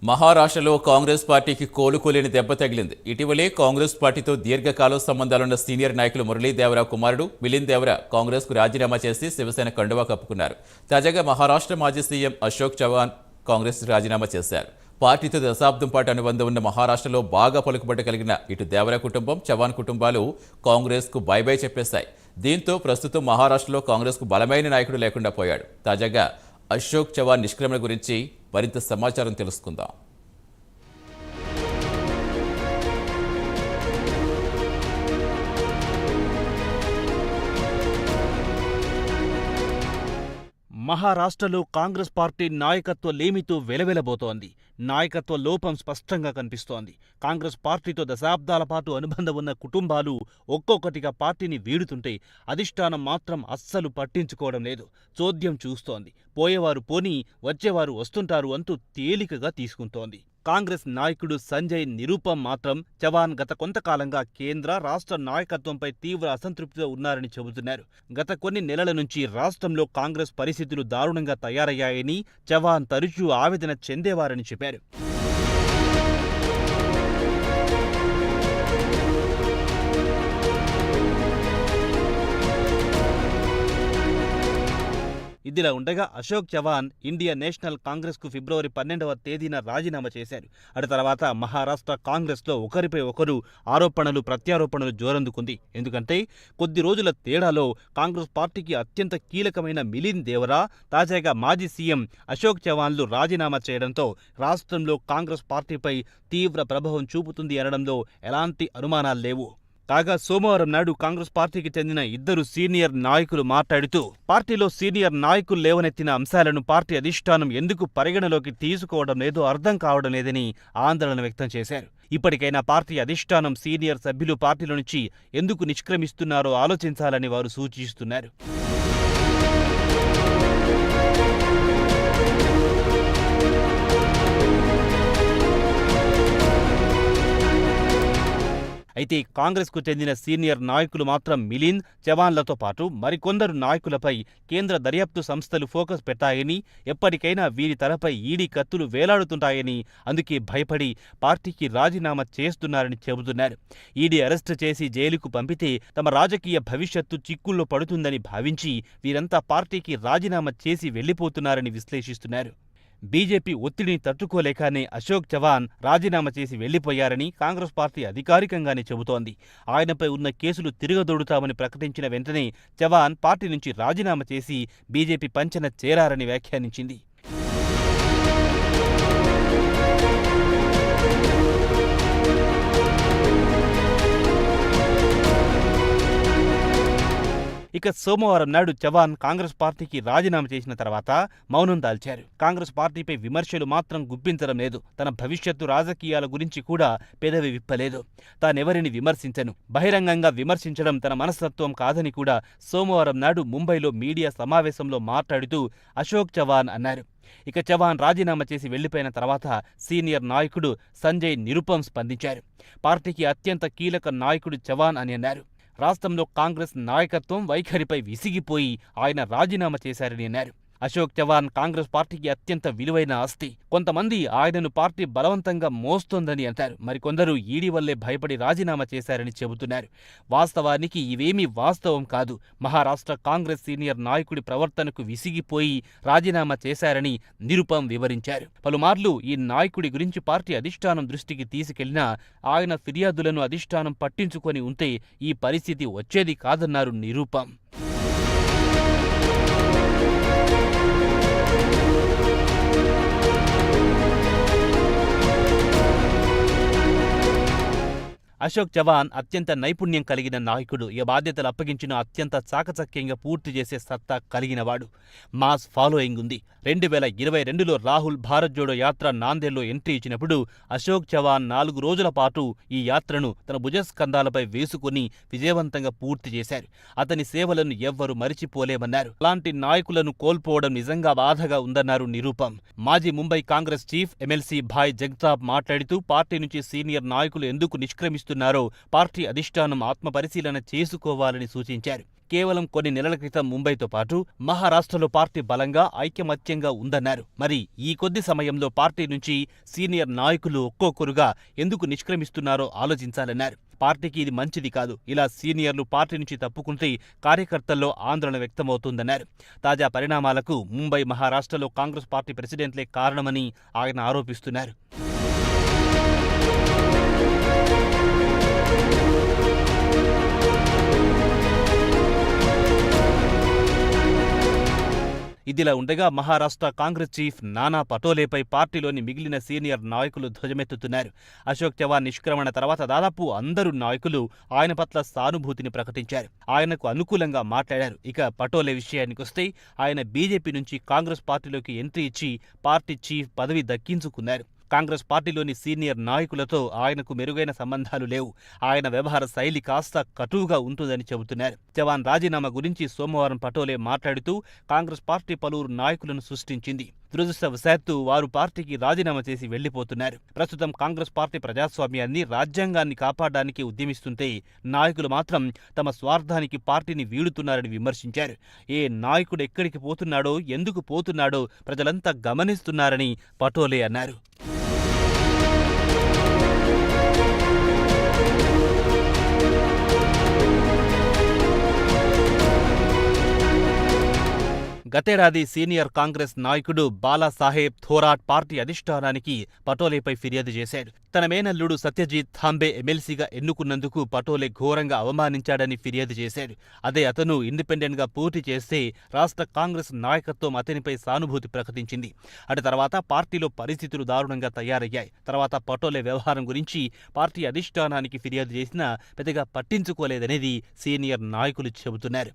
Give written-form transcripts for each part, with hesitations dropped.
మహారాష్ట్రలో కాంగ్రెస్ పార్టీకి కోలుకోలేని దెబ్బ తగిలింది. ఇటీవలే కాంగ్రెస్ పార్టీతో దీర్ఘకాలం సంబంధాలున్న సీనియర్ నాయకులు మురళీ దేవరా కుమారుడు మిలింద్ దేవరా కాంగ్రెస్కు రాజీనామా చేసి శివసేన కండువా కప్పుకున్నారు. తాజాగా మహారాష్ట్ర మాజీ సీఎం అశోక్ చవాన్ కాంగ్రెస్ రాజీనామా చేశారు. పార్టీతో దశాబ్దం పాటు అనుబంధం ఉన్న మహారాష్ట్రలో బాగా పలుకుబడి కలిగిన ఇటు దేవరా కుటుంబం, చవాన్ కుటుంబాలు కాంగ్రెస్కు బై బై చెప్పేశాయి. దీంతో ప్రస్తుతం మహారాష్ట్రలో కాంగ్రెస్కు బలమైన నాయకుడు లేకుండా పోయాడు. తాజాగా అశోక్ చవాన్ నిష్క్రమణ గురించి మరింత సమాచారం తెలుసుకుందాం. మహారాష్ట్రలో కాంగ్రెస్ పార్టీ నాయకత్వ లేమితో వెలవెలబోతోంది. నాయకత్వ లోపం స్పష్టంగా కనిపిస్తోంది. కాంగ్రెస్ పార్టీతో దశాబ్దాల పాటు అనుబంధం ఉన్న కుటుంబాలు ఒక్కొక్కటిగా పార్టీని వీడుతుంటే అధిష్టానం మాత్రం అస్సలు పట్టించుకోవడం లేదు. చోద్యం చూస్తోంది. పోయేవారు పోనీ, వచ్చేవారు వస్తుంటారు అంటూ తేలికగా తీసుకుంటోంది. కాంగ్రెస్ నాయకుడు సంజయ్ నిరుపం మాత్రం చవాన్ గత కొంతకాలంగా కేంద్ర, రాష్ట్ర నాయకత్వంపై తీవ్ర అసంతృప్తితో ఉన్నారని చెబుతున్నారు. గత కొన్ని నెలల నుంచి రాష్ట్రంలో కాంగ్రెస్ పరిస్థితులు దారుణంగా తయారయ్యాయని చవాన్ తరచూ ఆవేదన చెందేవారని చెప్పారు. ఇదిలా ఉండగా అశోక్ చవాన్ ఇండియన్ నేషనల్ కాంగ్రెస్కు ఫిబ్రవరి 12వ తేదీన రాజీనామా చేశారు. అటు తర్వాత మహారాష్ట్ర కాంగ్రెస్లో ఒకరిపై ఒకరు ఆరోపణలు, ప్రత్యారోపణలు జోరందుకుంది. ఎందుకంటే కొద్ది రోజుల తేడాలో కాంగ్రెస్ పార్టీకి అత్యంత కీలకమైన మిలింద్ దేవరా, తాజాగా మాజీ సీఎం అశోక్ చవాన్లు రాజీనామా చేయడంతో రాష్ట్రంలో కాంగ్రెస్ పార్టీపై తీవ్ర ప్రభావం చూపుతుంది అనడంలో ఎలాంటి అనుమానాలు లేవు. కాగా సోమవారం నాడు కాంగ్రెస్ పార్టీకి చెందిన ఇద్దరు సీనియర్ నాయకులు మాట్లాడుతూ పార్టీలో సీనియర్ నాయకులు లేవనెత్తిన అంశాలను పార్టీ అధిష్టానం ఎందుకు పరిగణలోకి తీసుకోవడం లేదో అర్థం కావడం లేదని ఆందోళన వ్యక్తం చేశారు. ఇప్పటికైనా పార్టీ అధిష్టానం సీనియర్ సభ్యులు పార్టీలో నుంచి ఎందుకు నిష్క్రమిస్తున్నారో ఆలోచించాలని వారు సూచిస్తున్నారు. అయితే కాంగ్రెస్కు చెందిన సీనియర్ నాయకులు మాత్రం మిలింద్, చవాన్లతో పాటు మరికొందరు నాయకులపై కేంద్ర దర్యాప్తు సంస్థలు ఫోకస్ పెట్టాయని, ఎప్పటికైనా వీరి తలపై ఈడీ కత్తులు వేలాడుతుంటాయని, అందుకే భయపడి పార్టీకి రాజీనామా చేస్తున్నారని చెబుతున్నారు. ఈడీ అరెస్టు చేసి జైలుకు పంపితే తమ రాజకీయ భవిష్యత్తు చిక్కుల్లో పడుతుందని భావించి వీరంతా పార్టీకి రాజీనామా చేసి వెళ్లిపోతున్నారని విశ్లేషిస్తున్నారు. బీజేపీ ఒత్తిడిని తట్టుకోలేకనే అశోక్ చవాన్ రాజీనామా చేసి వెళ్లిపోయారని కాంగ్రెస్ పార్టీ అధికారికంగానే చెబుతోంది. ఆయనపై ఉన్న కేసులు తిరగదోడుతామని ప్రకటించిన వెంటనే చవాన్ పార్టీ నుంచి రాజీనామా చేసి బీజేపీ పంచెన చేరారని వ్యాఖ్యానించింది. ఇక సోమవారం నాడు చవాన్ కాంగ్రెస్ పార్టీకి రాజీనామా చేసిన తర్వాత మౌనం దాల్చారు. కాంగ్రెస్ పార్టీపై విమర్శలు మాత్రం గుప్పించడం లేదు. తన భవిష్యత్తు రాజకీయాల గురించి కూడా పెదవి విప్పలేదు. తానెవరిని విమర్శించను, బహిరంగంగా విమర్శించడం తన మనస్తత్వం కాదని కూడా సోమవారం నాడు ముంబైలో మీడియా సమావేశంలో మాట్లాడుతూ అశోక్ చవాన్ అన్నారు. ఇక చవాన్ రాజీనామా చేసి వెళ్లిపోయిన తర్వాత సీనియర్ నాయకుడు సంజయ్ నిరుపం స్పందించారు. పార్టీకి అత్యంత కీలక నాయకుడు చవాన్ అని అన్నారు. రాష్ట్రంలో కాంగ్రెస్ నాయకత్వం వైఖరిపై విసిగిపోయి ఆయన రాజీనామా చేశారని అన్నారు. అశోక్ చవాన్ కాంగ్రెస్ పార్టీకి అత్యంత విలువైన ఆస్తి. కొంతమంది ఆయనను పార్టీ బలవంతంగా మోస్తోందని అంటారు. మరికొందరు ఈడీ వల్లే భయపడి రాజీనామా చేశారని చెబుతున్నారు. వాస్తవానికి ఇవేమీ వాస్తవం కాదు. మహారాష్ట్ర కాంగ్రెస్ సీనియర్ నాయకుడి ప్రవర్తనకు విసిగిపోయి రాజీనామా చేశారని నిరుపం వివరించారు. పలుమార్లు ఈ నాయకుడి గురించి పార్టీ అధిష్టానం దృష్టికి తీసుకెళ్లినా ఆయన ఫిర్యాదులను అధిష్టానం పట్టించుకొని ఉంటే ఈ పరిస్థితి వచ్చేది కాదన్నారు నిరుపం. అశోక్ చవాన్ అత్యంత నైపుణ్యం కలిగిన నాయకుడు. ఈ బాధ్యతలు అప్పగించిన అత్యంత చాకచక్యంగా పూర్తి చేసే సత్తా కలిగినవాడు. మాస్ ఫాలోయింగ్ ఉంది. 2022లో రాహుల్ భారత్ జోడో యాత్ర నాందేడ్లో ఎంట్రీ ఇచ్చినప్పుడు అశోక్ చవాన్ 4 రోజుల పాటు ఈ యాత్రను తన భుజస్కంధాలపై వేసుకుని విజయవంతంగా పూర్తి చేశారు. అతని సేవలను ఎవ్వరూ మరిచిపోలేమన్నారు. అలాంటి నాయకులను కోల్పోవడం నిజంగా బాధగా ఉందన్నారు నిరుపం. మాజీ ముంబై కాంగ్రెస్ చీఫ్ ఎమ్మెల్సీ భాయ్ జగతాప్ మాట్లాడుతూ పార్టీ నుంచి సీనియర్ నాయకులు ఎందుకు నిష్క్రమిస్తున్నారో పార్టీ అధిష్టానం ఆత్మపరిశీలన చేసుకోవాలని సూచించారు. కేవలం కొన్ని నెలల క్రితం ముంబైతో పాటు మహారాష్ట్రలో పార్టీ బలంగా ఐకమత్యంగా ఉందన్నారు. మరి ఈ కొద్ది సమయంలో పార్టీ నుంచి సీనియర్ నాయకులు ఒక్కొక్కరుగా ఎందుకు నిష్క్రమిస్తున్నారో ఆలోచించాలన్నారు. పార్టీకి ఇది మంచిది కాదు. ఇలా సీనియర్లు పార్టీ నుంచి తప్పుకుంటే కార్యకర్తల్లో ఆందోళన వ్యక్తమవుతుందన్నారు. తాజా పరిణామాలకు ముంబై, మహారాష్ట్రలో కాంగ్రెస్ పార్టీ ప్రెసిడెంట్లే కారణమని ఆయన ఆరోపిస్తున్నారు. ఇదిలా ఉండగా మహారాష్ట్ర కాంగ్రెస్ చీఫ్ నానా పటోలేపై పార్టీలోని మిగిలిన సీనియర్ నాయకులు ధ్వజమెత్తుతున్నారు. అశోక్ చవాన్ నిష్క్రమణ తర్వాత దాదాపు అందరూ నాయకులు ఆయన పట్ల సానుభూతిని ప్రకటించారు. ఆయనకు అనుకూలంగా మాట్లాడారు. ఇక పటోలే విషయానికొస్తే ఆయన బీజేపీ నుంచి కాంగ్రెస్ పార్టీలోకి ఎంట్రీ ఇచ్చి పార్టీ చీఫ్ పదవి దక్కించుకున్నారు. కాంగ్రెస్ పార్టీలోని సీనియర్ నాయకులతో ఆయనకు మెరుగైన సంబంధాలు లేవు. ఆయన వ్యవహార శైలి కాస్త కటువుగా ఉంటుందని చెబుతున్నారు. చవాన్ రాజీనామా గురించి సోమవారం పటోలే మాట్లాడుతూ కాంగ్రెస్ పార్టీ పలువురు నాయకులను సృష్టించింది. దురదృష్టవశాత్తు వారు పార్టీకి రాజీనామా చేసి వెళ్లిపోతున్నారు. ప్రస్తుతం కాంగ్రెస్ పార్టీ ప్రజాస్వామ్యాన్ని, రాజ్యాంగాన్ని కాపాడడానికి ఉద్యమిస్తుంటే నాయకులు మాత్రం తమ స్వార్థానికి పార్టీని వీడుతున్నారని విమర్శించారు. ఏ నాయకుడు ఎక్కడికి పోతున్నాడో, ఎందుకు పోతున్నాడో ప్రజలంతా గమనిస్తున్నారని పటోలే అన్నారు. గతేడాది సీనియర్ కాంగ్రెస్ నాయకుడు బాలాసాహెబ్ థోరాట్ పార్టీ అధిష్టానానికి పటోలేపై ఫిర్యాదు చేశాడు. తన మేనల్లుడు సత్యజీత్ థాంబే ఎమ్మెల్సీగా ఎన్నుకున్నందుకు పటోలే ఘోరంగా అవమానించాడని ఫిర్యాదు చేశాడు. అదే అతను ఇండిపెండెంట్గా పోటీ చేస్తే రాష్ట్ర కాంగ్రెస్ నాయకత్వం అతనిపై సానుభూతి ప్రకటించింది. అటు తర్వాత పార్టీలో పరిస్థితులు దారుణంగా తయారయ్యాయి. తర్వాత పటోలే వ్యవహారం గురించి పార్టీ అధిష్టానానికి ఫిర్యాదు చేసినా పెద్దగా పట్టించుకోలేదనేది సీనియర్ నాయకులు చెబుతున్నారు.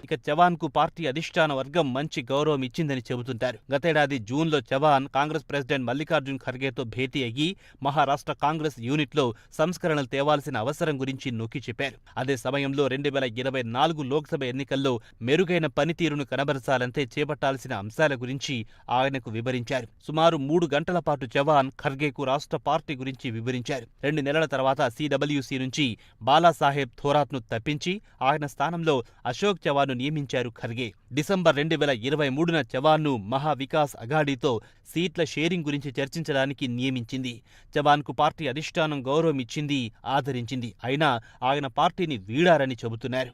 ఇక చవాన్కు పార్టీ అధిష్టాన వర్గం మంచి గౌరవం ఇచ్చిందని చెబుతుంటారు. గతేడాది జూన్లో చవాన్ కాంగ్రెస్ ప్రెసిడెంట్ మల్లికార్జున్ ఖర్గేతో భేటీ అయ్యి మహారాష్ట్ర కాంగ్రెస్ యూనిట్లో సంస్కరణలు తేవాల్సిన అవసరం గురించి నొక్కి చెప్పారు. అదే సమయంలో 2024 లోక్సభ ఎన్నికల్లో మెరుగైన పనితీరును కనబరచాలంటే చేపట్టాల్సిన అంశాల గురించి ఆయనకు వివరించారు. సుమారు 3 గంటల పాటు చవాన్ ఖర్గేకు రాష్ట్ర పార్టీ గురించి వివరించారు. 2 నెలల తర్వాత సిడబ్ల్యూసీ నుంచి బాలాసాహెబ్ థోరాట్ను తప్పించి ఆయన స్థానంలో అశోక్ చవాన్ను నియమించారు ఖర్గే. డిసెంబర్ 2023న చవాన్ను మహా వికాస్ అఘాడీతో సీట్ల షేరింగ్ గురించి చర్చించడానికి నియమించింది. చవాన్కు పార్టీ అధిష్టానం గౌరవం ఇచ్చింది, ఆదరించింది. అయినా ఆయన పార్టీని వీడారని చెబుతున్నారు.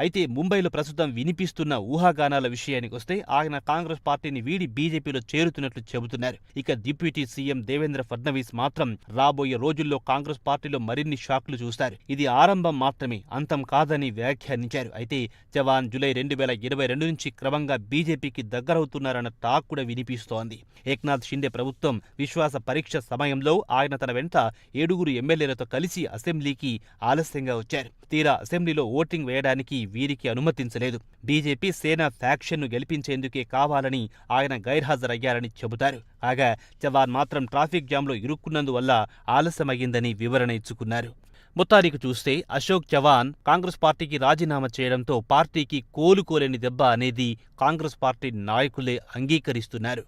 అయితే ముంబైలో ప్రస్తుతం వినిపిస్తున్న ఊహాగానాల విషయానికొస్తే ఆయన కాంగ్రెస్ పార్టీని వీడి బీజేపీలో చేరుతున్నట్లు చెబుతున్నారు. ఇక డిప్యూటీ సీఎం దేవేంద్ర ఫడ్నవీస్ మాత్రం రాబోయే రోజుల్లో కాంగ్రెస్ పార్టీలో మరిన్ని షాక్లు చూస్తారు. ఇది ఆరంభం మాత్రమే, అంతం కాదని వ్యాఖ్యానించారు. అయితే చవాన్ జూలై 2022 నుంచి క్రమంగా బీజేపీకి దగ్గరవుతున్నారన్న టాక్ కూడా వినిపిస్తోంది. ఏక్నాథ్ షిండే ప్రభుత్వం విశ్వాస పరీక్ష సమయంలో ఆయన తన వెంట 7 ఎమ్మెల్యేలతో కలిసి అసెంబ్లీకి ఆలస్యంగా వచ్చారు. తీరా అసెంబ్లీలో ఓటింగ్ వేయడానికి వీరికి అనుమతించలేదు. బీజేపీ సేనా ఫ్యాక్షన్ను గెలిపించేందుకే కావాలని ఆయన గైర్హాజరయ్యారని చెబుతారు. కాగా చవాన్ మాత్రం ట్రాఫిక్ జామ్లో ఇరుక్కున్నందువల్ల ఆలస్యమయ్యిందని వివరణ ఇచ్చుకున్నారు. మొత్తానికి చూస్తే అశోక్ చవాన్ కాంగ్రెస్ పార్టీకి రాజీనామా చేయడంతో పార్టీకి కోలుకోలేని దెబ్బ అనేది కాంగ్రెస్ పార్టీ నాయకులే అంగీకరిస్తున్నారు.